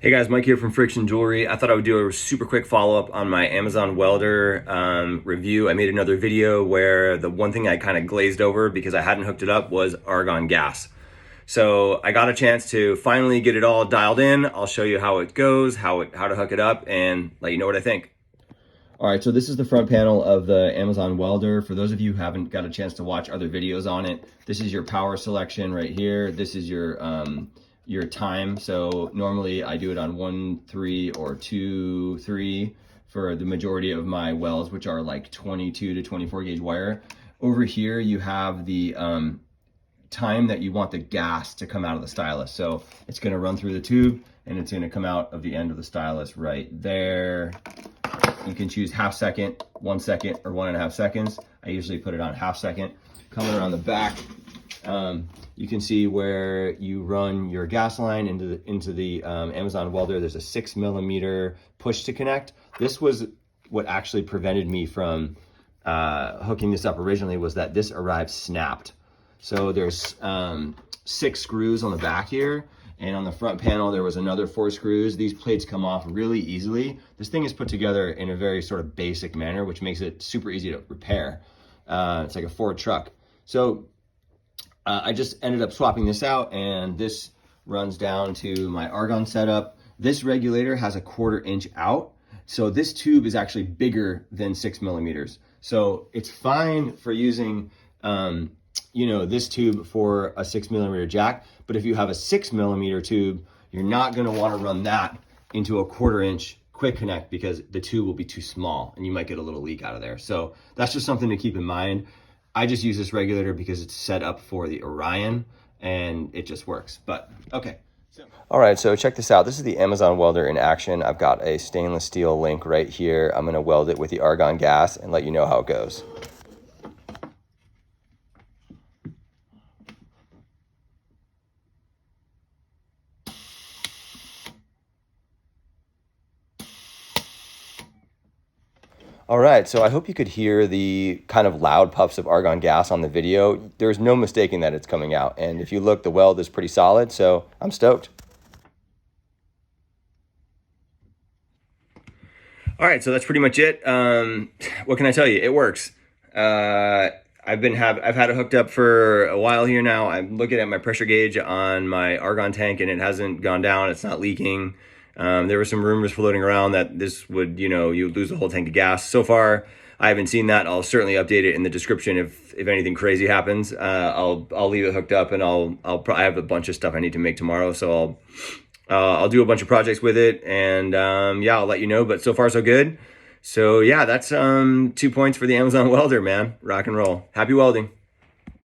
Hey guys, Mike here from Friction Jewelry. I thought I would do a super quick follow-up on my Amazon Welder review. I made another video where the one thing I kind of glazed over because I hadn't hooked it up was Argon Gas. So I got a chance to finally get it all dialed in. I'll show you how it goes, how to hook it up, and let you know what I think. All right, so this is the front panel of the Amazon Welder. For those of you who haven't got a chance to watch other videos on it, this is your power selection right here. This is your time. So normally I do it on 1-3 or 2-3 for the majority of my wells, which are like 22 to 24 gauge wire. Over here you have the time that you want the gas to come out of the stylus. So it's going to run through the tube and it's going to come out of the end of the stylus right there. You can choose half second, 1 second, or 1.5 seconds. I usually put it on half second. Coming around the back, you can see where you run your gas line into the Amazon Welder. There's a 6mm push to connect. This was what actually prevented me from hooking this up originally, was that this arrived snapped. So there's 6 screws on the back here, and on the front panel there was another 4 screws. These plates come off really easily. This thing is put together in a very sort of basic manner, which makes it super easy to repair. It's like a Ford truck. So I just ended up swapping this out, and this runs down to my Argon setup. This regulator has a 1/4 inch out. So this tube is actually bigger than 6mm. So it's fine for using, this tube for a 6mm jack. But if you have a 6mm tube, you're not gonna wanna run that into a 1/4 inch quick connect because the tube will be too small and you might get a little leak out of there. So that's just something to keep in mind. I just use this regulator because it's set up for the Orion and it just works, but okay. All right, so check this out. This is the Amazon Welder in action. I've got a stainless steel link right here. I'm gonna weld it with the Argon Gas and let you know how it goes. All right, so I hope you could hear the kind of loud puffs of argon gas on the video. There's no mistaking that it's coming out. And if you look, the weld is pretty solid, so I'm stoked. All right, so that's pretty much it. What can I tell you? It works. I've had it hooked up for a while here now. I'm looking at my pressure gauge on my argon tank and it hasn't gone down. It's not leaking. There were some rumors floating around that this would, you'd lose the whole tank of gas. So far, I haven't seen that. I'll certainly update it in the description if anything crazy happens. I'll leave it hooked up, and I have a bunch of stuff I need to make tomorrow, so I'll do a bunch of projects with it, and yeah, I'll let you know. But so far, so good. So yeah, that's 2 points for the Amazon Welder, man. Rock and roll. Happy welding.